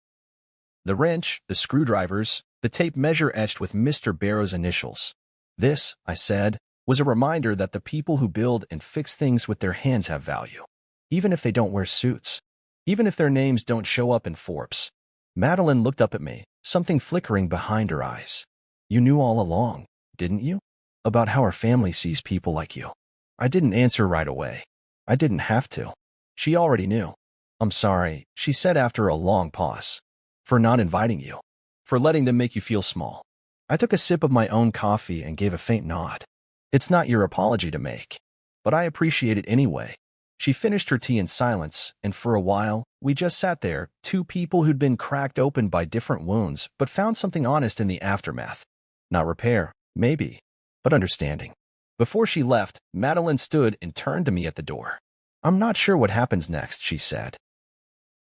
The wrench, the screwdrivers, the tape measure etched with Mr. Barrow's initials. This, I said, was a reminder that the people who build and fix things with their hands have value. Even if they don't wear suits. Even if their names don't show up in Forbes. Madeline looked up at me, something flickering behind her eyes. You knew all along, didn't you? About how our family sees people like you. I didn't answer right away. I didn't have to. She already knew. I'm sorry, she said after a long pause. For not inviting you. For letting them make you feel small. I took a sip of my own coffee and gave a faint nod. It's not your apology to make. But I appreciate it anyway. She finished her tea in silence, and for a while, we just sat there, two people who'd been cracked open by different wounds, but found something honest in the aftermath. Not repair, maybe, but understanding. Before she left, Madeline stood and turned to me at the door. I'm not sure what happens next, she said.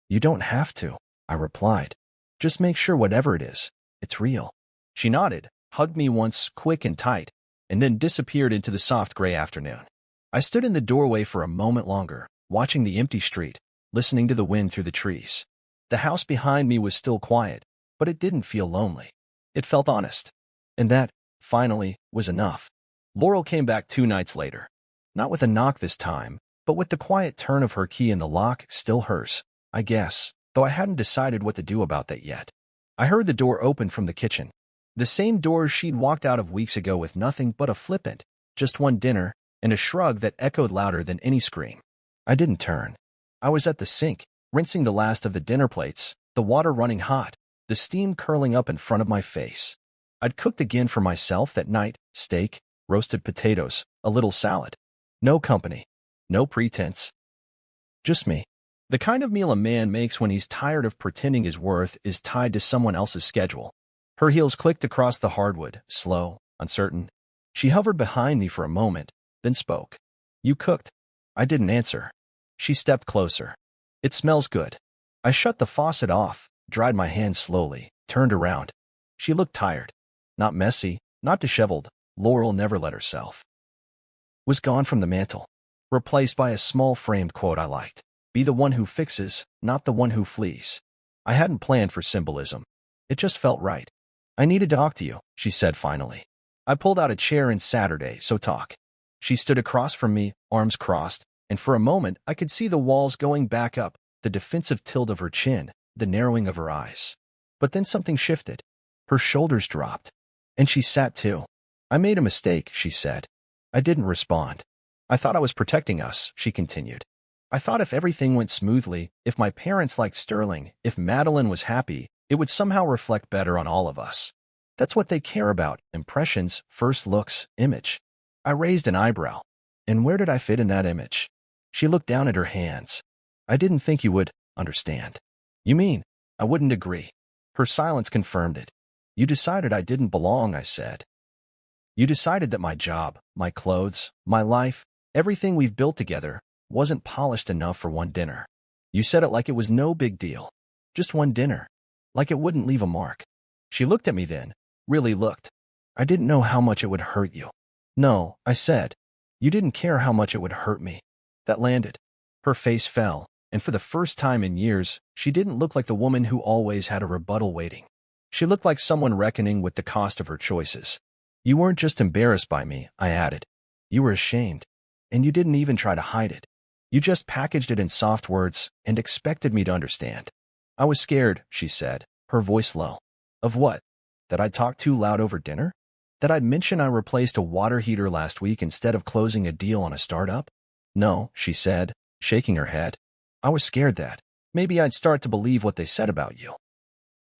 You don't have to, I replied. Just make sure whatever it is, it's real. She nodded, hugged me once, quick and tight, and then disappeared into the soft gray afternoon. I stood in the doorway for a moment longer, watching the empty street, listening to the wind through the trees. The house behind me was still quiet, but it didn't feel lonely. It felt honest. And that, finally, was enough. Laurel came back 2 nights later. Not with a knock this time, but with the quiet turn of her key in the lock, still hers, I guess, though I hadn't decided what to do about that yet. I heard the door open from the kitchen. The same door she'd walked out of weeks ago with nothing but a flippant, just one dinner, and a shrug that echoed louder than any scream. I didn't turn. I was at the sink, rinsing the last of the dinner plates, the water running hot, the steam curling up in front of my face. I'd cooked again for myself that night, steak, roasted potatoes, a little salad. No company. No pretense. Just me. The kind of meal a man makes when he's tired of pretending his worth is tied to someone else's schedule. Her heels clicked across the hardwood, slow, uncertain. She hovered behind me for a moment, then spoke. You cooked. I didn't answer. She stepped closer. It smells good. I shut the faucet off, dried my hands slowly, turned around. She looked tired. Not messy, not disheveled. Laurel never let herself. Was gone from the mantel. Replaced by a small framed quote I liked. Be the one who fixes, not the one who flees. I hadn't planned for symbolism. It just felt right. I needed to talk to you, she said finally. I pulled out a chair and sat her down, so talk. She stood across from me, arms crossed, and for a moment I could see the walls going back up, the defensive tilt of her chin, the narrowing of her eyes. But then something shifted. Her shoulders dropped. And she sat too. I made a mistake, she said. I didn't respond. I thought I was protecting us, she continued. I thought if everything went smoothly, if my parents liked Sterling, if Madeline was happy, it would somehow reflect better on all of us. That's what they care about, impressions, first looks, image. I raised an eyebrow. And where did I fit in that image? She looked down at her hands. I didn't think you would understand. You mean, I wouldn't agree. Her silence confirmed it. You decided I didn't belong, I said. You decided that my job, my clothes, my life, everything we've built together, wasn't polished enough for one dinner. You said it like it was no big deal. Just one dinner. Like it wouldn't leave a mark. She looked at me then, really looked. I didn't know how much it would hurt you. No, I said. You didn't care how much it would hurt me. That landed. Her face fell, and for the first time in years, she didn't look like the woman who always had a rebuttal waiting. She looked like someone reckoning with the cost of her choices. You weren't just embarrassed by me, I added. You were ashamed. And you didn't even try to hide it. You just packaged it in soft words and expected me to understand. I was scared, she said, her voice low. Of what? That I'd talk too loud over dinner? That I'd mention I replaced a water heater last week instead of closing a deal on a startup? No, she said, shaking her head. I was scared that maybe I'd start to believe what they said about you.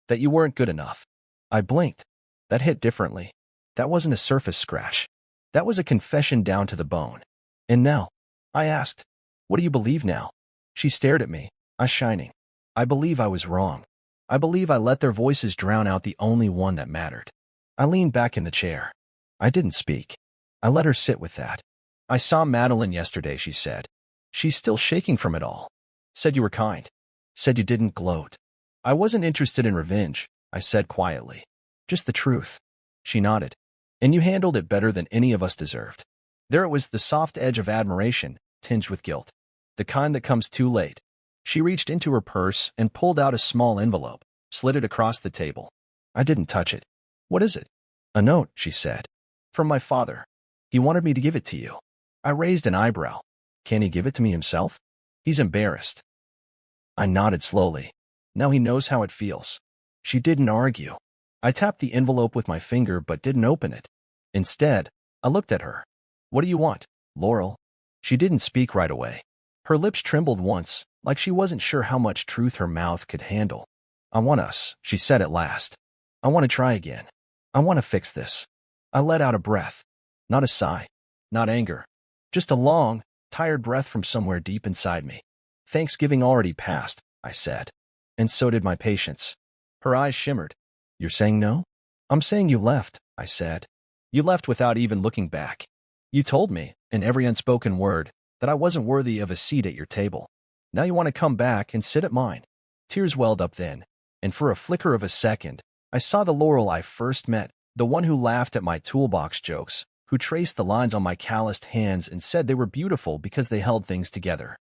That you weren't good enough. I blinked. That hit differently. That wasn't a surface scratch. That was a confession down to the bone. And now? I asked. What do you believe now? She stared at me, eyes shining. I believe I was wrong. I believe I let their voices drown out the only one that mattered. I leaned back in the chair. I didn't speak. I let her sit with that. I saw Madeline yesterday, she said. She's still shaking from it all. Said you were kind. Said you didn't gloat. I wasn't interested in revenge, I said quietly. Just the truth. She nodded. And you handled it better than any of us deserved. There it was, the soft edge of admiration, tinged with guilt. The kind that comes too late. She reached into her purse and pulled out a small envelope, slid it across the table. I didn't touch it. What is it? A note, she said. From my father. He wanted me to give it to you. I raised an eyebrow. Can he give it to me himself? He's embarrassed. I nodded slowly. Now he knows how it feels. She didn't argue. I tapped the envelope with my finger but didn't open it. Instead, I looked at her. What do you want, Laurel? She didn't speak right away. Her lips trembled once, like she wasn't sure how much truth her mouth could handle. I want us, she said at last. I want to try again. I want to fix this. I let out a breath. Not a sigh. Not anger. Just a long, tired breath from somewhere deep inside me. Thanksgiving already passed, I said. And so did my patience. Her eyes shimmered. You're saying no? I'm saying you left, I said. You left without even looking back. You told me, in every unspoken word, that I wasn't worthy of a seat at your table. Now you want to come back and sit at mine. Tears welled up then, and for a flicker of a second, I saw the Laurel I first met, the one who laughed at my toolbox jokes, who traced the lines on my calloused hands and said they were beautiful because they held things together.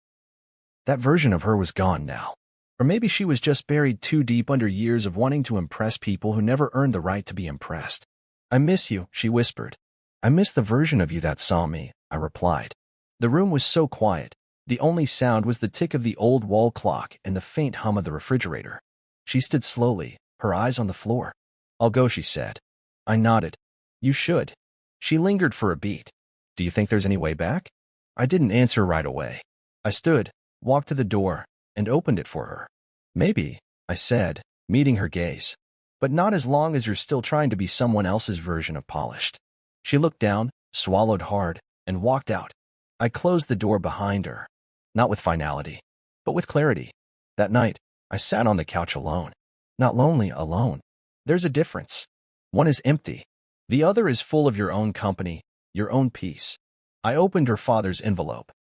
That version of her was gone now. Or maybe she was just buried too deep under years of wanting to impress people who never earned the right to be impressed. I miss you, she whispered. I miss the version of you that saw me, I replied. The room was so quiet. The only sound was the tick of the old wall clock and the faint hum of the refrigerator. She stood slowly, her eyes on the floor. I'll go, she said. I nodded. You should. She lingered for a beat. Do you think there's any way back? I didn't answer right away. I stood, walked to the door, and opened it for her. Maybe, I said, meeting her gaze. But not as long as you're still trying to be someone else's version of polished. She looked down, swallowed hard, and walked out. I closed the door behind her. Not with finality, but with clarity. That night, I sat on the couch alone. Not lonely, alone. There's a difference. One is empty. The other is full of your own company, your own peace. I opened her father's envelope.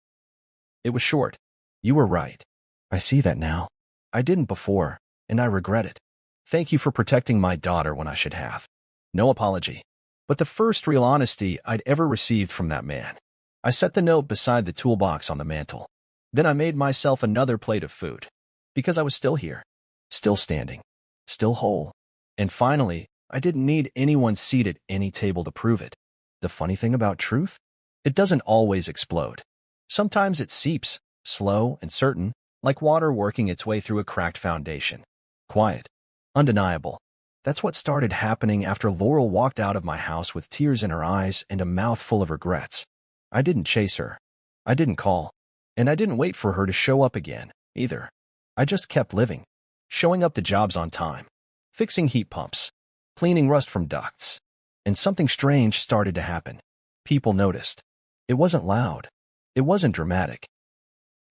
It was short. You were right. I see that now. I didn't before, and I regret it. Thank you for protecting my daughter when I should have. No apology. But the first real honesty I'd ever received from that man. I set the note beside the toolbox on the mantel. Then I made myself another plate of food. Because I was still here. Still standing. Still whole. And finally, I didn't need anyone's seat at any table to prove it. The funny thing about truth? It doesn't always explode. Sometimes it seeps, slow and certain, like water working its way through a cracked foundation. Quiet. Undeniable. That's what started happening after Laurel walked out of my house with tears in her eyes and a mouth full of regrets. I didn't chase her. I didn't call. And I didn't wait for her to show up again, either. I just kept living. Showing up to jobs on time. Fixing heat pumps. Cleaning rust from ducts. And something strange started to happen. People noticed. It wasn't loud. It wasn't dramatic.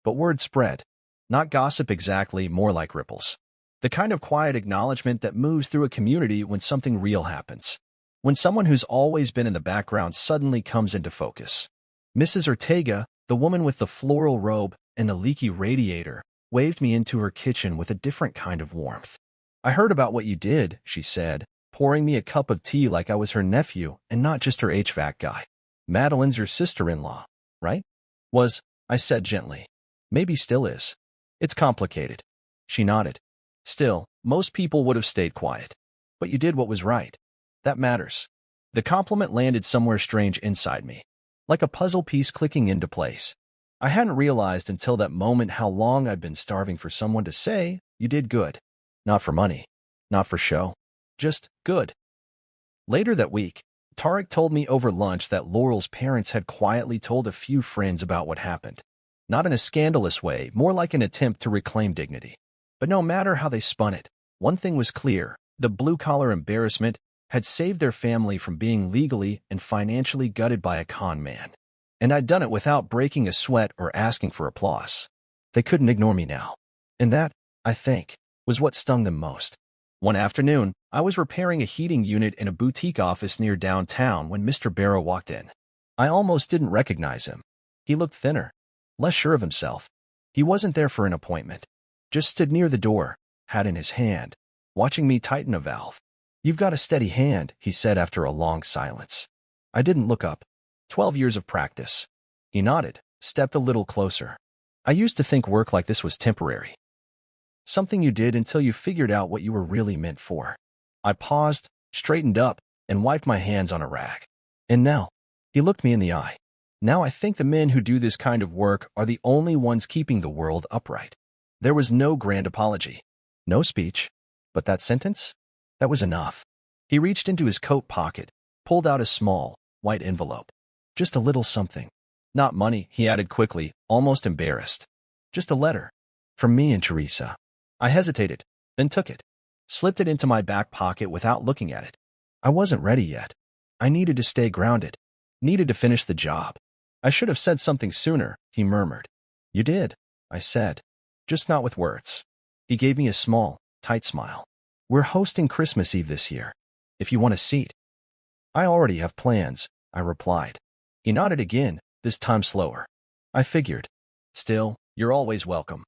But word spread. Not gossip exactly, more like ripples. The kind of quiet acknowledgement that moves through a community when something real happens. When someone who's always been in the background suddenly comes into focus. Mrs. Ortega, the woman with the floral robe and the leaky radiator, waved me into her kitchen with a different kind of warmth. I heard about what you did, she said, pouring me a cup of tea like I was her nephew and not just her HVAC guy. Madeline's your sister-in-law, right? Was, I said gently. Maybe still is. It's complicated. She nodded. Still, most people would have stayed quiet. But you did what was right. That matters. The compliment landed somewhere strange inside me, like a puzzle piece clicking into place. I hadn't realized until that moment how long I'd been starving for someone to say, you did good. Not for money. Not for show. Just good. Later that week, Tarek told me over lunch that Laurel's parents had quietly told a few friends about what happened. Not in a scandalous way, more like an attempt to reclaim dignity. But no matter how they spun it, one thing was clear. The blue-collar embarrassment had saved their family from being legally and financially gutted by a con man. And I'd done it without breaking a sweat or asking for applause. They couldn't ignore me now. And that, I think, was what stung them most. One afternoon, I was repairing a heating unit in a boutique office near downtown when Mr. Barrow walked in. I almost didn't recognize him. He looked thinner, less sure of himself. He wasn't there for an appointment. Just stood near the door, hat in his hand, watching me tighten a valve. "You've got a steady hand," he said after a long silence. I didn't look up. 12 years of practice. He nodded, stepped a little closer. "I used to think work like this was temporary. Something you did until you figured out what you were really meant for." I paused, straightened up, and wiped my hands on a rag. "And now," he looked me in the eye, "now I think the men who do this kind of work are the only ones keeping the world upright." There was no grand apology, no speech, but that sentence? That was enough. He reached into his coat pocket, pulled out a small, white envelope. "Just a little something. Not money," he added quickly, almost embarrassed. "Just a letter. From me and Teresa." I hesitated, then took it, slipped it into my back pocket without looking at it. I wasn't ready yet. I needed to stay grounded, needed to finish the job. "I should have said something sooner," he murmured. "You did," I said, "just not with words." He gave me a small, tight smile. "We're hosting Christmas Eve this year, if you want a seat." "I already have plans," I replied. He nodded again, this time slower. I figured. "Still, you're always welcome.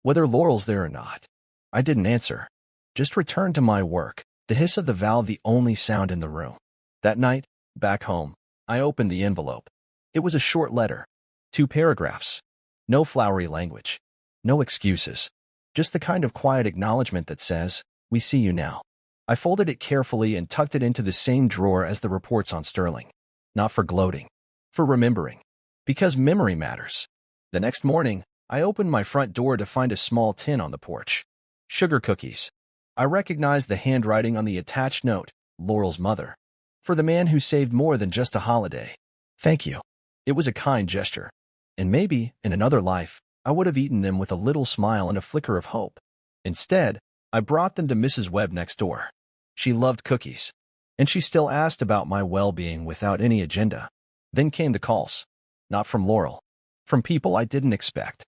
Whether Laurel's there or not." I didn't answer. Just returned to my work, the hiss of the valve the only sound in the room. That night, back home, I opened the envelope. It was a short letter. 2 paragraphs. No flowery language. No excuses. Just the kind of quiet acknowledgement that says, "We see you now." I folded it carefully and tucked it into the same drawer as the reports on Sterling. Not for gloating. For remembering. Because memory matters. The next morning, I opened my front door to find a small tin on the porch. Sugar cookies. I recognized the handwriting on the attached note, "Laurel's mother." For the man who saved more than just a holiday. Thank you. It was a kind gesture. And maybe, in another life, I would have eaten them with a little smile and a flicker of hope. Instead, I brought them to Mrs. Webb next door. She loved cookies. And she still asked about my well-being without any agenda. Then came the calls. Not from Laurel. From people I didn't expect.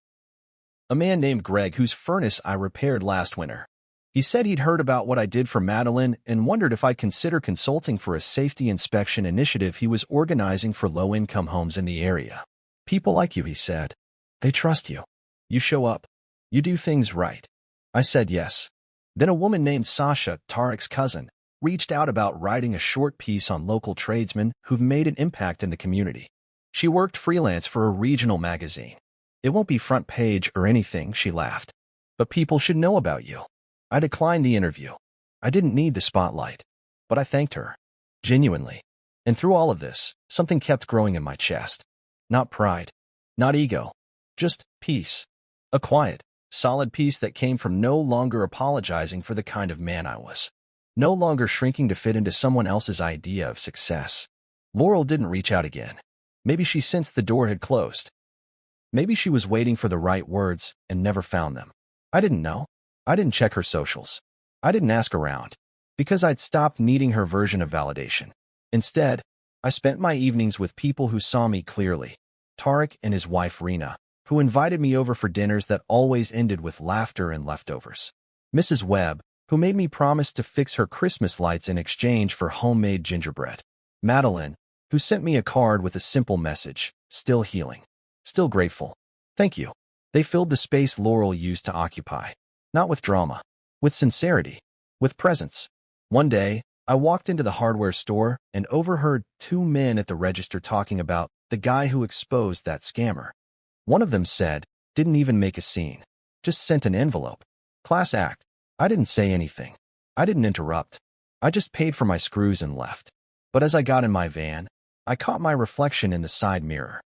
A man named Greg whose furnace I repaired last winter. He said he'd heard about what I did for Madeline and wondered if I'd consider consulting for a safety inspection initiative he was organizing for low-income homes in the area. "People like you," he said. "They trust you. You show up. You do things right." I said yes. Then a woman named Sasha, Tarek's cousin, reached out about writing a short piece on local tradesmen who've made an impact in the community. She worked freelance for a regional magazine. "It won't be front page or anything," she laughed. "But people should know about you." I declined the interview. I didn't need the spotlight. But I thanked her. Genuinely. And through all of this, something kept growing in my chest. Not pride. Not ego. Just peace. A quiet, solid peace that came from no longer apologizing for the kind of man I was. No longer shrinking to fit into someone else's idea of success. Laurel didn't reach out again. Maybe she sensed the door had closed. Maybe she was waiting for the right words and never found them. I didn't know. I didn't check her socials. I didn't ask around. Because I'd stopped needing her version of validation. Instead, I spent my evenings with people who saw me clearly. Tarek and his wife Rena, who invited me over for dinners that always ended with laughter and leftovers. Mrs. Webb, who made me promise to fix her Christmas lights in exchange for homemade gingerbread. Madeline, who sent me a card with a simple message, "Still healing. Still grateful. Thank you." They filled the space Laurel used to occupy. Not with drama. With sincerity. With presence. One day, I walked into the hardware store and overheard 2 men at the register talking about the guy who exposed that scammer. One of them said, "Didn't even make a scene. Just sent an envelope. Class act." I didn't say anything. I didn't interrupt. I just paid for my screws and left. But as I got in my van, I caught my reflection in the side mirror.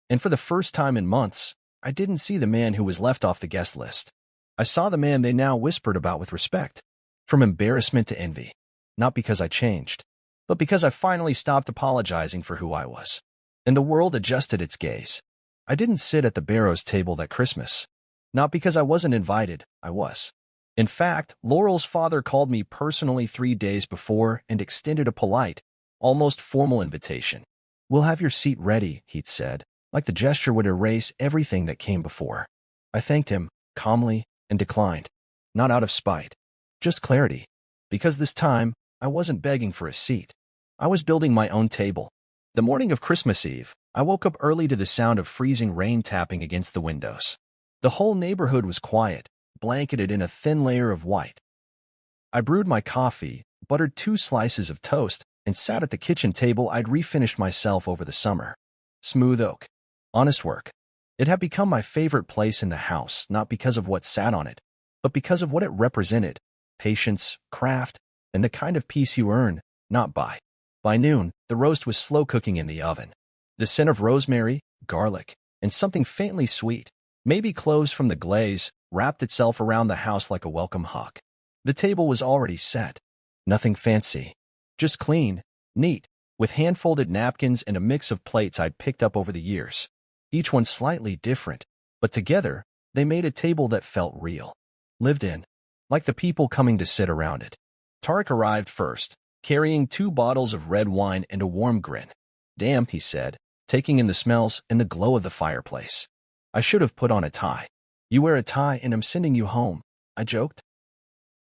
And for the first time in months, I didn't see the man who was left off the guest list. I saw the man they now whispered about with respect. From embarrassment to envy. Not because I changed, but because I finally stopped apologizing for who I was. And the world adjusted its gaze. I didn't sit at the Barrows table that Christmas. Not because I wasn't invited, I was. In fact, Laurel's father called me personally 3 days before and extended a polite, almost formal invitation. "We'll have your seat ready," he'd said, like the gesture would erase everything that came before. I thanked him, calmly, and declined. Not out of spite. Just clarity. Because this time, I wasn't begging for a seat. I was building my own table. The morning of Christmas Eve, I woke up early to the sound of freezing rain tapping against the windows. The whole neighborhood was quiet, blanketed in a thin layer of white. I brewed my coffee, buttered 2 slices of toast, and sat at the kitchen table I'd refinished myself over the summer. Smooth oak. Honest work. It had become my favorite place in the house, not because of what sat on it, but because of what it represented: patience, craft, and the kind of peace you earn, not buy. By noon, the roast was slow cooking in the oven. The scent of rosemary, garlic, and something faintly sweet, maybe cloves from the glaze, wrapped itself around the house like a welcome hug. The table was already set. Nothing fancy. Just clean, neat, with hand-folded napkins and a mix of plates I'd picked up over the years. Each one slightly different, but together, they made a table that felt real. Lived in. Like the people coming to sit around it. Tarek arrived first, carrying 2 bottles of red wine and a warm grin. "Damn," he said, taking in the smells and the glow of the fireplace. "I should have put on a tie." "You wear a tie and I'm sending you home," I joked.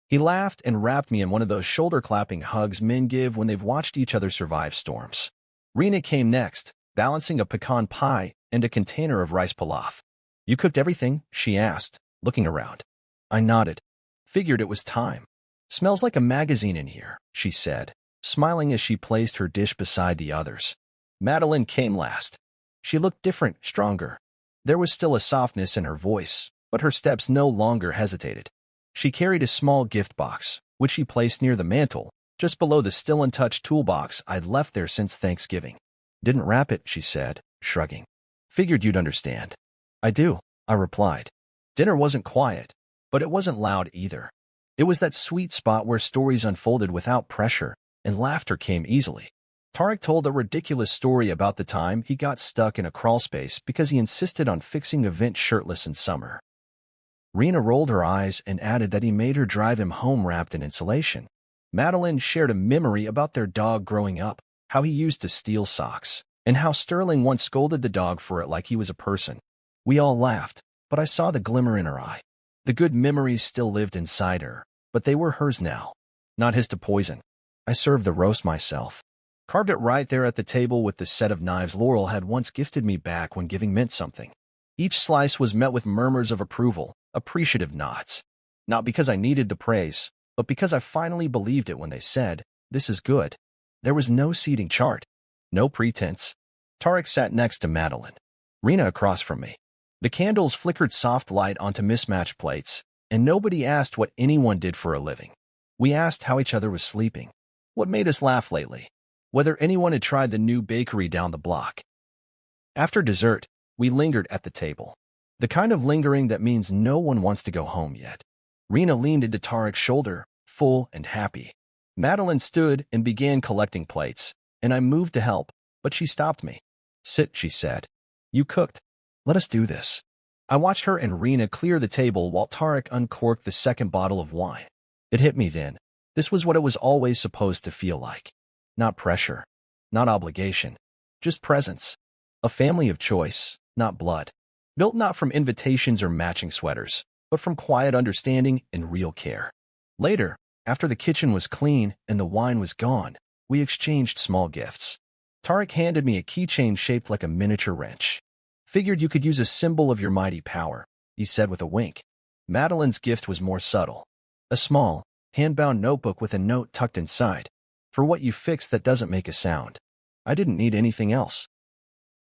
He laughed and wrapped me in one of those shoulder-clapping hugs men give when they've watched each other survive storms. Rena came next, balancing a pecan pie and a container of rice pilaf. "You cooked everything?" she asked, looking around. I nodded. Figured it was time. "Smells like a magazine in here," she said, smiling as she placed her dish beside the others. Madeline came last. She looked different, stronger. There was still a softness in her voice, but her steps no longer hesitated. She carried a small gift box, which she placed near the mantel, just below the still untouched toolbox I'd left there since Thanksgiving. "Didn't wrap it," she said, shrugging. "Figured you'd understand." "I do," I replied. Dinner wasn't quiet, but it wasn't loud either. It was that sweet spot where stories unfolded without pressure, and laughter came easily. Tarek told a ridiculous story about the time he got stuck in a crawlspace because he insisted on fixing a vent shirtless in summer. Rena rolled her eyes and added that he made her drive him home wrapped in insulation. Madeline shared a memory about their dog growing up, how he used to steal socks, and how Sterling once scolded the dog for it like he was a person. We all laughed, but I saw the glimmer in her eye. The good memories still lived inside her, but they were hers now, not his to poison. I served the roast myself. Carved it right there at the table with the set of knives Laurel had once gifted me back when giving meant something. Each slice was met with murmurs of approval, appreciative nods. Not because I needed the praise, but because I finally believed it when they said, "This is good." There was no seating chart, no pretense. Tarek sat next to Madeline, Rena across from me. The candles flickered soft light onto mismatched plates, and nobody asked what anyone did for a living. We asked how each other was sleeping, what made us laugh lately, whether anyone had tried the new bakery down the block. After dessert, we lingered at the table. The kind of lingering that means no one wants to go home yet. Rena leaned into Tarek's shoulder, full and happy. Madeline stood and began collecting plates, and I moved to help, but she stopped me. "Sit," she said. "You cooked. Let us do this." I watched her and Rena clear the table while Tarek uncorked the second bottle of wine. It hit me then. This was what it was always supposed to feel like. Not pressure, not obligation, just presence. A family of choice, not blood. Built not from invitations or matching sweaters, but from quiet understanding and real care. Later, after the kitchen was clean and the wine was gone, we exchanged small gifts. Tarek handed me a keychain shaped like a miniature wrench. "Figured you could use a symbol of your mighty power," he said with a wink. Madeline's gift was more subtle. A small, hand-bound notebook with a note tucked inside. "For what you fixed that doesn't make a sound." I didn't need anything else.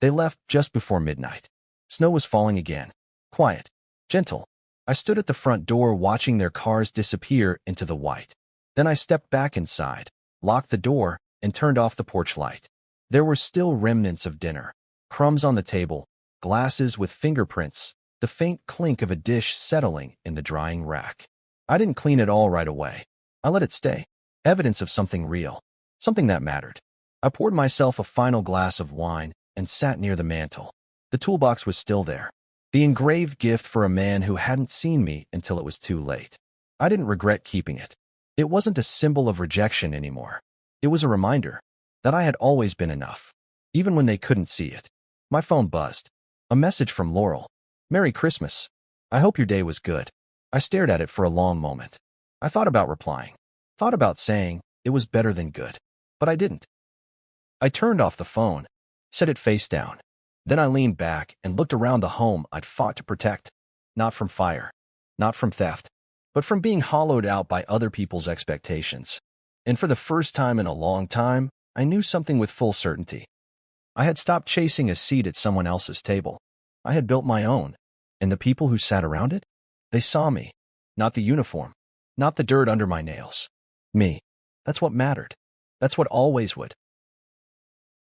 They left just before midnight. Snow was falling again. Quiet. Gentle. I stood at the front door watching their cars disappear into the white. Then I stepped back inside, locked the door, and turned off the porch light. There were still remnants of dinner. Crumbs on the table, glasses with fingerprints, the faint clink of a dish settling in the drying rack. I didn't clean it all right away. I let it stay. Evidence of something real. Something that mattered. I poured myself a final glass of wine and sat near the mantel. The toolbox was still there. The engraved gift for a man who hadn't seen me until it was too late. I didn't regret keeping it. It wasn't a symbol of rejection anymore. It was a reminder that I had always been enough, even when they couldn't see it. My phone buzzed. A message from Laurel. "Merry Christmas. I hope your day was good." I stared at it for a long moment. I thought about replying. Thought about saying it was better than good. But I didn't. I turned off the phone, set it face down. Then I leaned back and looked around the home I'd fought to protect. Not from fire, not from theft, but from being hollowed out by other people's expectations. And for the first time in a long time, I knew something with full certainty. I had stopped chasing a seat at someone else's table. I had built my own. And the people who sat around it? They saw me. Not the uniform. Not the dirt under my nails. Me. That's what mattered. That's what always would.